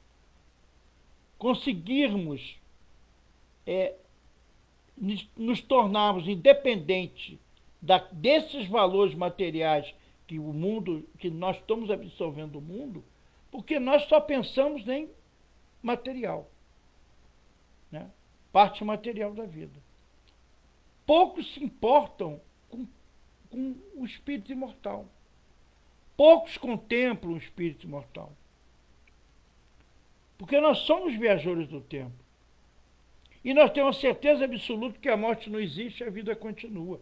Speaker 1: conseguirmos nos tornarmos independentes desses valores materiais que nós estamos absorvendo o mundo, porque nós só pensamos em material, né? Parte material da vida. Poucos se importam com o espírito imortal. Poucos contemplam o espírito imortal. Porque nós somos viajores do tempo. E nós temos certeza absoluta que a morte não existe e a vida continua.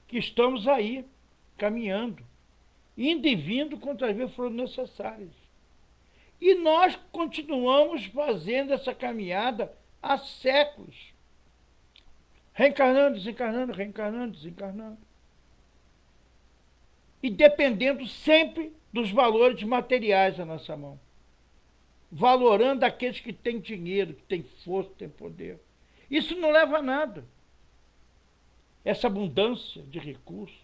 Speaker 1: Que estamos aí, caminhando, indo e vindo quantas vezes foram necessárias. E nós continuamos fazendo essa caminhada há séculos. Reencarnando, desencarnando, reencarnando, desencarnando. E dependendo sempre dos valores materiais da nossa mão. Valorando aqueles que têm dinheiro, que têm força, que têm poder. Isso não leva a nada. Essa abundância de recursos.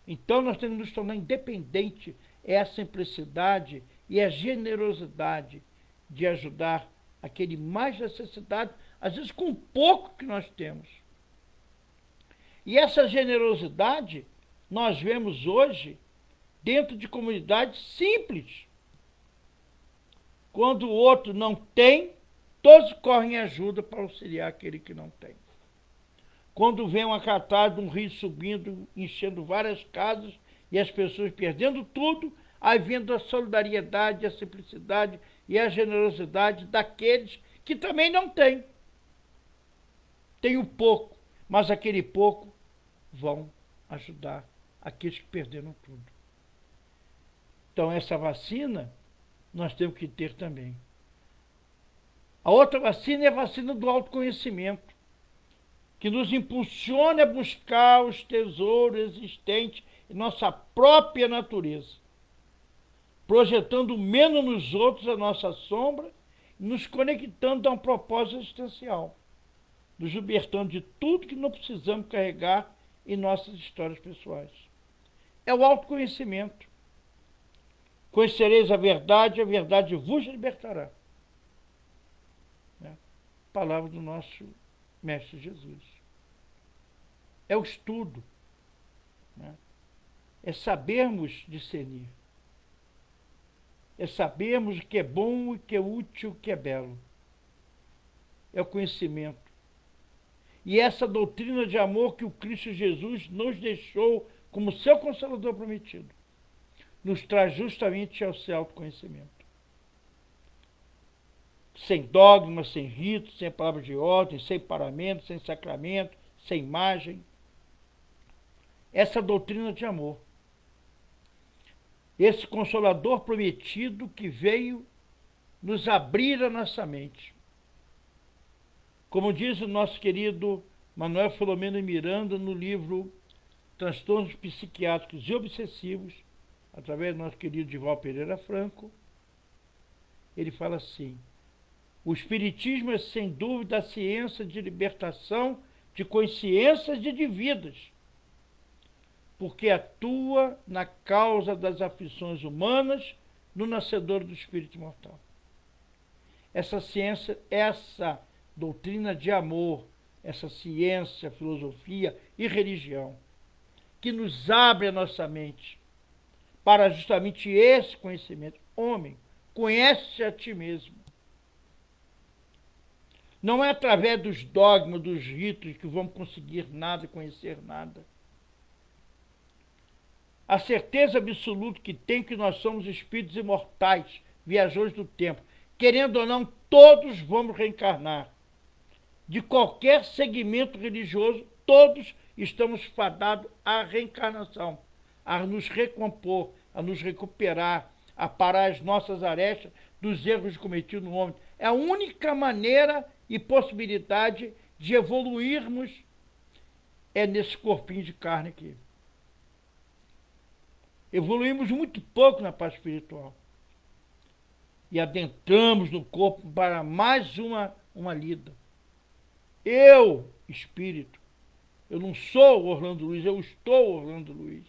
Speaker 1: Então nós temos que nos tornar independente. É a simplicidade e a generosidade de ajudar aquele mais necessitado, às vezes com o pouco que nós temos. E essa generosidade nós vemos hoje dentro de comunidades simples. Quando o outro não tem, todos correm em ajuda para auxiliar aquele que não tem. Quando vem uma catarse de um rio subindo, enchendo várias casas e as pessoas perdendo tudo, aí vendo a solidariedade, a simplicidade e a generosidade daqueles que também não têm. Tem o pouco, mas aquele pouco vão ajudar aqueles que perderam tudo. Então essa vacina nós temos que ter também. A outra vacina é a vacina do autoconhecimento, que nos impulsiona a buscar os tesouros existentes em nossa própria natureza, projetando menos nos outros a nossa sombra e nos conectando a um propósito existencial, nos libertando de tudo que não precisamos carregar em nossas histórias pessoais. É o autoconhecimento. Conhecereis a verdade vos libertará. Palavra do nosso Mestre Jesus. É o estudo. É sabermos discernir. É sabermos o que é bom, o que é útil, o que é belo. É o conhecimento. E essa doutrina de amor que o Cristo Jesus nos deixou como seu Consolador prometido, nos traz justamente ao seu autoconhecimento. Sem dogmas, sem ritos, sem palavras de ordem, sem paramento, sem sacramento, sem imagem. Essa doutrina de amor. Esse Consolador prometido que veio nos abrir a nossa mente. Como diz o nosso querido Manuel Filomeno Miranda no livro Transtornos Psiquiátricos e Obsessivos, através do nosso querido Dival Pereira Franco, ele fala assim: o Espiritismo é sem dúvida a ciência de libertação de consciências e de vidas, porque atua na causa das aflições humanas no nascedor do espírito imortal. Essa ciência, essa doutrina de amor, essa ciência, filosofia e religião, que nos abre a nossa mente para justamente esse conhecimento. Homem, conhece a ti mesmo. Não é através dos dogmas, dos ritos que vamos conseguir nada, conhecer nada. A certeza absoluta que tem que nós somos espíritos imortais, viajores do tempo. Querendo ou não, todos vamos reencarnar. De qualquer segmento religioso, todos estamos fadados à reencarnação, a nos recompor, a nos recuperar, a parar as nossas arestas dos erros cometidos no homem. É a única maneira e possibilidade de evoluirmos é nesse corpinho de carne aqui. Evoluímos muito pouco na parte espiritual. E adentramos no corpo para mais uma lida. Eu, espírito, eu não sou Orlando Luiz, eu estou Orlando Luiz.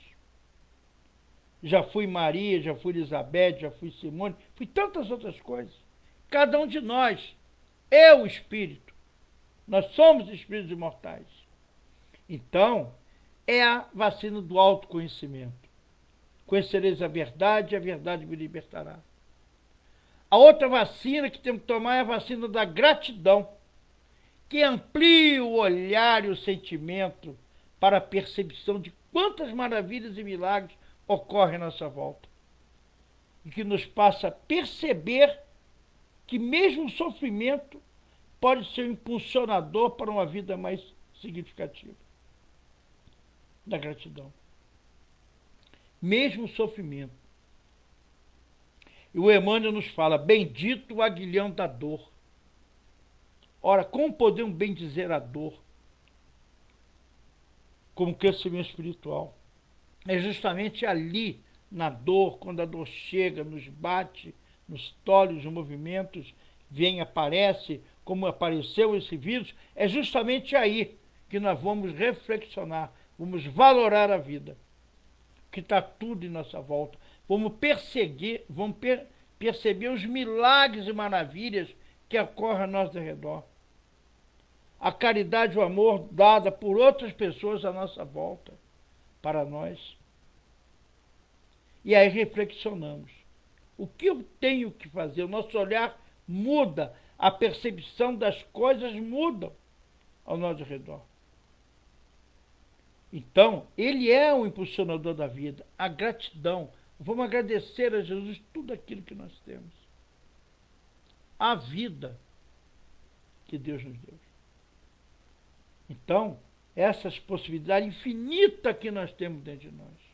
Speaker 1: Já fui Maria, já fui Elizabeth, já fui Simone, fui tantas outras coisas. Cada um de nós, eu, espírito, nós somos espíritos imortais. Então, é a vacina do autoconhecimento. Conhecereis a verdade me libertará. A outra vacina que temos que tomar é a vacina da gratidão, que amplia o olhar e o sentimento para a percepção de quantas maravilhas e milagres ocorrem à nossa volta. E que nos passa a perceber que mesmo o sofrimento pode ser um impulsionador para uma vida mais significativa. Da gratidão. Mesmo o sofrimento. E o Emmanuel nos fala, bendito o aguilhão da dor. Ora, como podemos bem dizer a dor? Como crescimento espiritual. É justamente ali, na dor, quando a dor chega, nos bate, nos tolhe os movimentos, vem, aparece, como apareceu esse vírus, é justamente aí que nós vamos reflexionar, vamos valorar a vida, que está tudo em nossa volta. Vamos perceber os milagres e maravilhas que ocorrem ao nosso redor. A caridade e o amor dada por outras pessoas à nossa volta, para nós. E aí reflexionamos. O que eu tenho que fazer? O nosso olhar muda, a percepção das coisas muda ao nosso redor. Então, ele é o impulsionador da vida, a gratidão. Vamos agradecer a Jesus tudo aquilo que nós temos. A vida que Deus nos deu. Então, essas possibilidades infinitas que nós temos dentro de nós.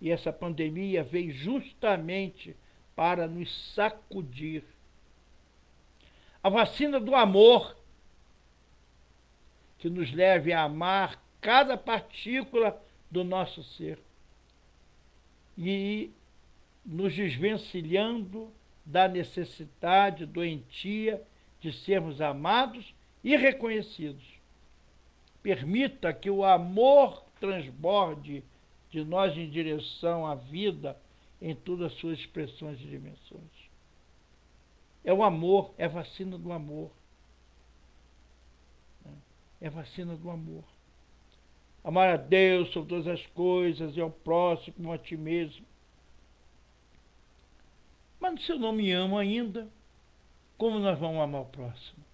Speaker 1: E essa pandemia veio justamente para nos sacudir. A vacina do amor, que nos leve a amar cada partícula do nosso ser. E nos desvencilhando da necessidade doentia de sermos amados e reconhecidos. Permita que o amor transborde de nós em direção à vida em todas as suas expressões e dimensões. É o amor, é a vacina do amor. É a vacina do amor. Amar a Deus sobre todas as coisas e ao próximo como a ti mesmo. Mas se eu não me amo ainda, como nós vamos amar o próximo?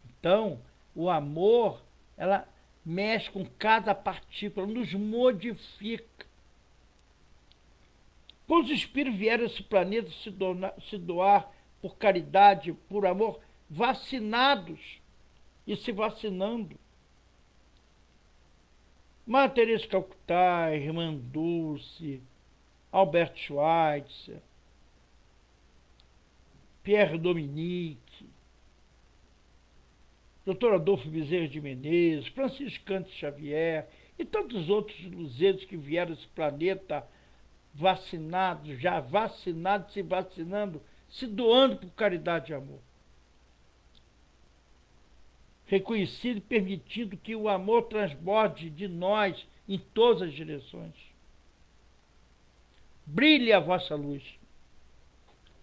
Speaker 1: Então, o amor, ela mexe com cada partícula, nos modifica. Quando os espíritos vieram a esse planeta se doar por caridade, por amor, vacinados e se vacinando. Madre Teresa de Calcutá, Irmã Dulce, Albert Schweitzer, Pierre Dominique, Dr. Adolfo Bezerra de Menezes, Francisco Cândido Xavier e tantos outros luzeiros que vieram a esse planeta vacinados, já vacinados, se vacinando, se doando por caridade e amor. Reconhecido e permitindo que o amor transborde de nós em todas as direções. Brilhe a vossa luz.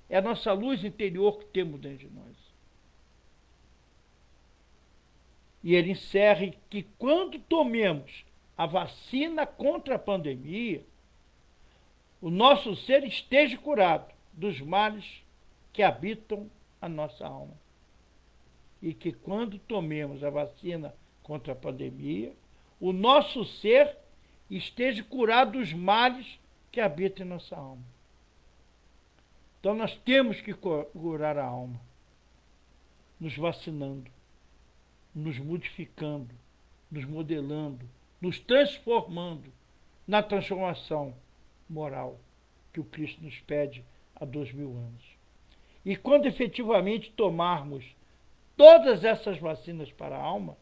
Speaker 1: É a nossa luz interior que temos dentro de nós. E ele encerra que quando tomemos a vacina contra a pandemia, o nosso ser esteja curado dos males que habitam a nossa alma. E que quando tomemos a vacina contra a pandemia, o nosso ser esteja curado dos males que habitam em nossa alma. Então nós temos que curar a alma, nos vacinando, nos modificando, nos modelando, nos transformando na transformação moral que o Cristo nos pede há 2000 anos. E quando efetivamente tomarmos todas essas vacinas para a alma,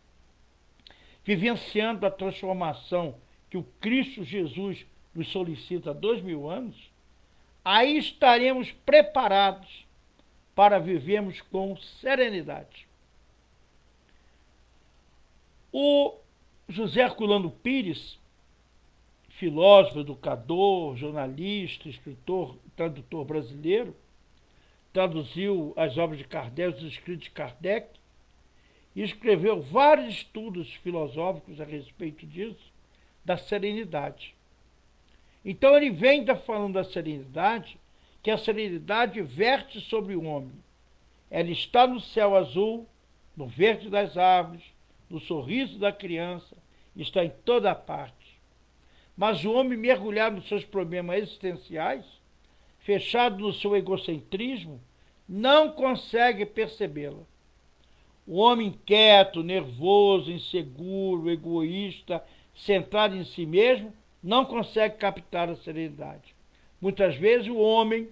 Speaker 1: vivenciando a transformação que o Cristo Jesus nos solicita há 2000 anos, aí estaremos preparados para vivermos com serenidade. O José Herculano Pires, filósofo, educador, jornalista, escritor, tradutor brasileiro, traduziu as obras de Kardec, os escritos de Kardec, e escreveu vários estudos filosóficos a respeito disso, da serenidade. Então ele vem falando da serenidade, que a serenidade verte sobre o homem. Ela está no céu azul, no verde das árvores, no sorriso da criança, está em toda parte. Mas o homem mergulhado nos seus problemas existenciais, fechado no seu egocentrismo, não consegue percebê-la. O homem inquieto, nervoso, inseguro, egoísta, centrado em si mesmo, não consegue captar a serenidade. Muitas vezes o homem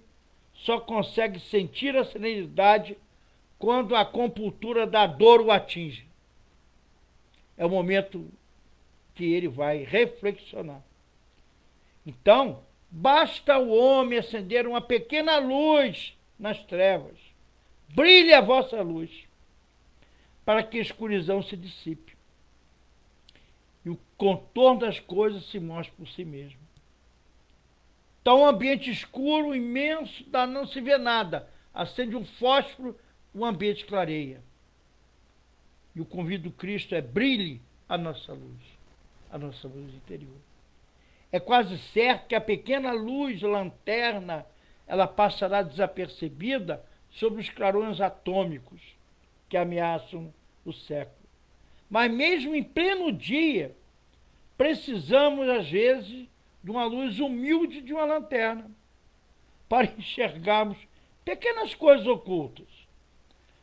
Speaker 1: só consegue sentir a serenidade quando a compultura da dor o atinge. É o momento que ele vai reflexionar. Então, basta o homem acender uma pequena luz nas trevas. Brilhe a vossa luz, para que a escuridão se dissipe e o contorno das coisas se mostre por si mesmo. Então, um ambiente escuro, imenso, não se vê nada. Acende um fósforo, o ambiente clareia. E o convite do Cristo é: brilhe a nossa luz interior. É quase certo que a pequena luz, lanterna, ela passará desapercebida sobre os clarões atômicos que ameaçam o século. Mas mesmo em pleno dia, precisamos, às vezes, de uma luz humilde de uma lanterna para enxergarmos pequenas coisas ocultas.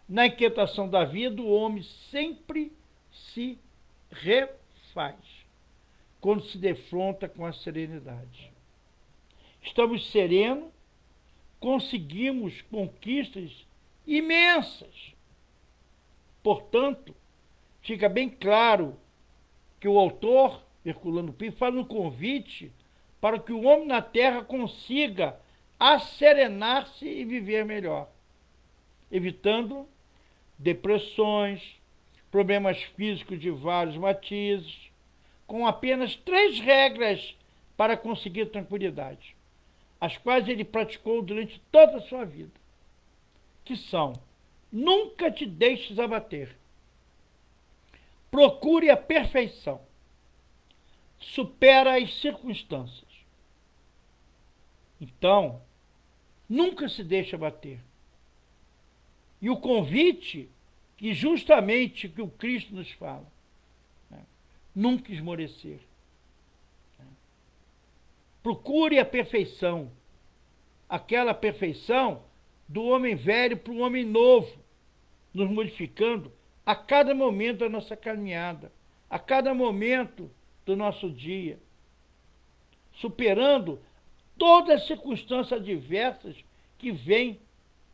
Speaker 1: Na inquietação da vida, o homem sempre se refaz quando se defronta com a serenidade. Estamos serenos, conseguimos conquistas imensas. Portanto, fica bem claro que o autor, Herculano Pires, faz um convite para que o homem na Terra consiga asserenar-se e viver melhor, evitando depressões, problemas físicos de vários matizes, com apenas 3 regras para conseguir tranquilidade, as quais ele praticou durante toda a sua vida, que são: nunca te deixes abater, procure a perfeição, supera as circunstâncias. Então, nunca se deixe abater. E o convite que justamente que o Cristo nos fala, né? Nunca esmorecer. Procure a perfeição, aquela perfeição do homem velho para o homem novo, nos modificando a cada momento da nossa caminhada, a cada momento do nosso dia, superando todas as circunstâncias adversas que vêm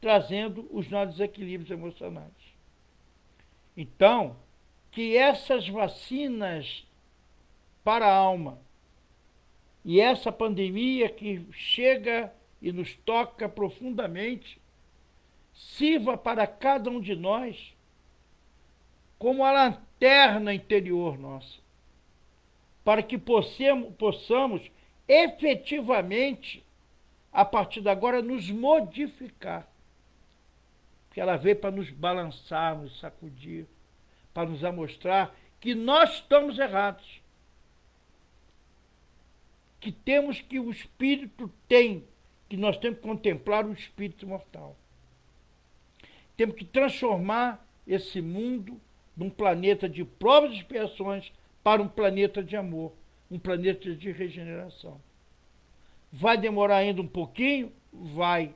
Speaker 1: trazendo os nossos desequilíbrios emocionais. Então, que essas vacinas para a alma e essa pandemia que chega e nos toca profundamente sirva para cada um de nós como a lanterna interior nossa, para que possamos efetivamente, a partir de agora, nos modificar. Porque ela veio para nos balançar, nos sacudir, para nos mostrar que nós estamos errados, que temos que o Espírito tem, que nós temos que contemplar o Espírito imortal. Temos que transformar esse mundo num planeta de provas e expiações para um planeta de amor, um planeta de regeneração. Vai demorar ainda um pouquinho? Vai.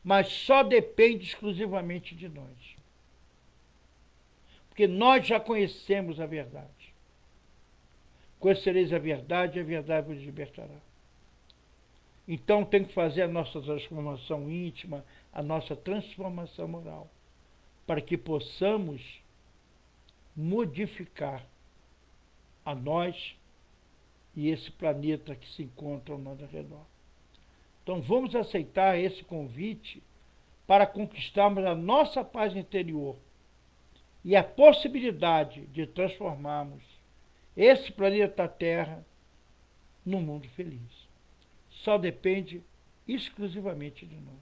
Speaker 1: Mas só depende exclusivamente de nós. Porque nós já conhecemos a verdade. Conhecereis a verdade vos libertará. Então tem que fazer a nossa transformação íntima, a nossa transformação moral, para que possamos modificar a nós e esse planeta que se encontra ao nosso redor. Então vamos aceitar esse convite para conquistarmos a nossa paz interior e a possibilidade de transformarmos esse planeta Terra num mundo feliz. Só depende exclusivamente de nós.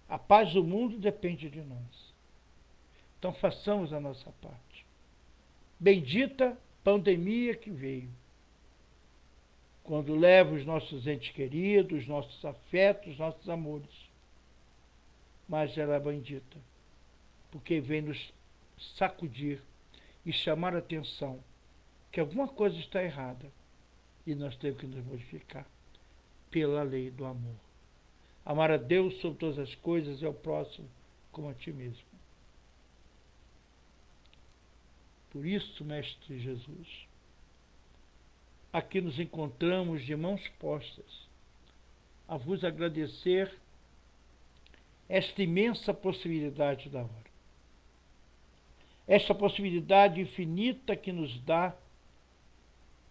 Speaker 1: A paz do mundo depende de nós. Então façamos a nossa parte. Bendita pandemia que veio, quando leva os nossos entes queridos, nossos afetos, nossos amores. Mas ela é bendita, porque vem nos sacudir e chamar a atenção que alguma coisa está errada e nós temos que nos modificar pela lei do amor. Amar a Deus sobre todas as coisas e ao próximo como a ti mesmo. Por isso, Mestre Jesus, aqui nos encontramos de mãos postas a vos agradecer esta imensa possibilidade da hora. Esta possibilidade infinita que nos dá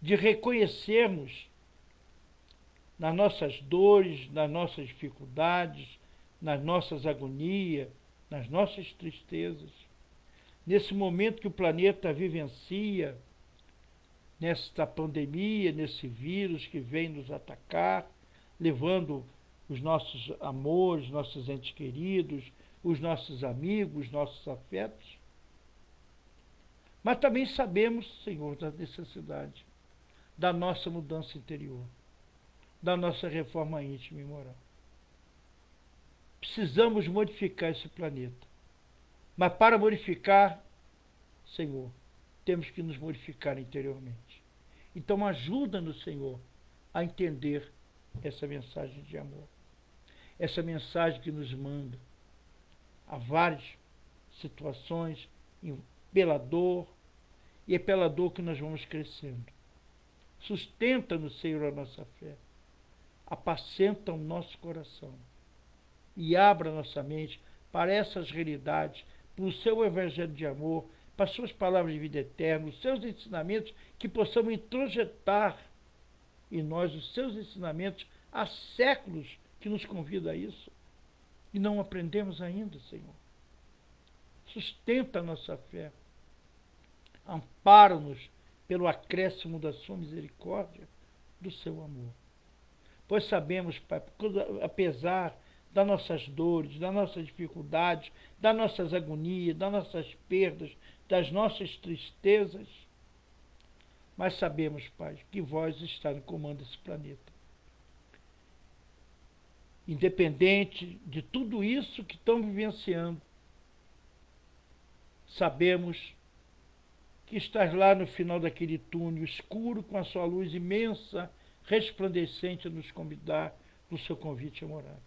Speaker 1: de reconhecermos nas nossas dores, nas nossas dificuldades, nas nossas agonias, nas nossas tristezas, nesse momento que o planeta vivencia, nesta pandemia, nesse vírus que vem nos atacar, levando os nossos amores, nossos entes queridos, os nossos amigos, os nossos afetos. Mas também sabemos, Senhor, da necessidade da nossa mudança interior, da nossa reforma íntima e moral. Precisamos modificar esse planeta. Mas para modificar, Senhor, temos que nos modificar interiormente. Então ajuda-nos, Senhor, a entender essa mensagem de amor. Essa mensagem que nos manda a várias situações, pela dor, e é pela dor que nós vamos crescendo. Sustenta-nos, Senhor, a nossa fé. Apacenta o nosso coração. E abra nossa mente para essas realidades, para o seu evangelho de amor, para as suas palavras de vida eterna, os seus ensinamentos, que possamos introjetar em nós os seus ensinamentos há séculos que nos convida a isso. E não aprendemos ainda, Senhor. Sustenta a nossa fé. Ampara-nos pelo acréscimo da sua misericórdia, do seu amor. Pois sabemos, Pai, apesar das nossas dores, das nossas dificuldades, das nossas agonias, das nossas perdas, das nossas tristezas, mas sabemos, Pai, que vós está no comando desse planeta. Independente de tudo isso que estamos vivenciando, sabemos que estás lá no final daquele túnel escuro, com a sua luz imensa, resplandecente, a nos convidar no seu convite a morar.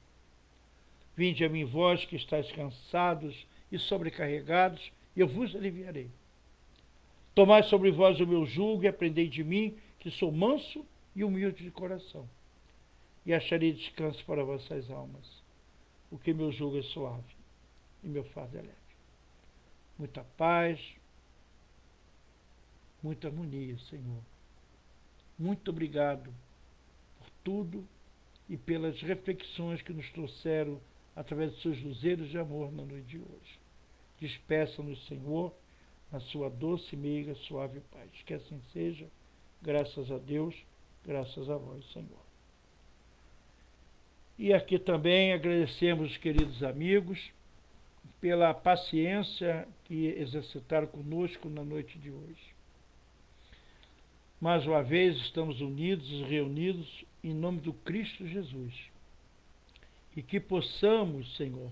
Speaker 1: Vinde a mim, vós que estáis cansados e sobrecarregados, e eu vos aliviarei. Tomai sobre vós o meu jugo e aprendei de mim, que sou manso e humilde de coração, e acharei descanso para vossas almas, porque meu jugo é suave e meu fardo é leve. Muita paz, muita harmonia, Senhor. Muito obrigado por tudo e pelas reflexões que nos trouxeram através dos seus luzeiros de amor na noite de hoje. Despeça-nos, Senhor, na sua doce, meiga, suave paz. Que assim seja, graças a Deus, graças a vós, Senhor. E aqui também agradecemos os queridos amigos pela paciência que exercitaram conosco na noite de hoje. Mais uma vez estamos unidos e reunidos em nome do Cristo Jesus. E que possamos, Senhor,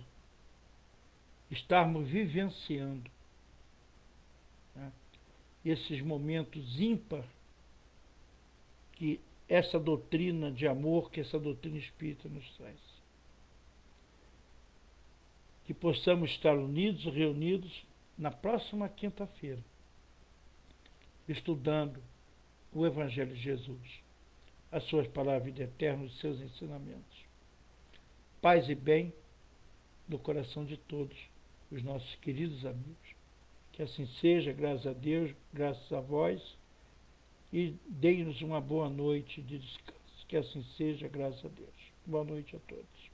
Speaker 1: estarmos vivenciando, né, esses momentos ímpar que essa doutrina de amor, que essa doutrina espírita nos traz. Que possamos estar unidos e reunidos na próxima quinta-feira, estudando o Evangelho de Jesus, as suas palavras de eterno, os seus ensinamentos. Paz e bem no coração de todos os nossos queridos amigos. Que assim seja, graças a Deus, graças a vós, e deem-nos uma boa noite de descanso. Que assim seja, graças a Deus. Boa noite a todos.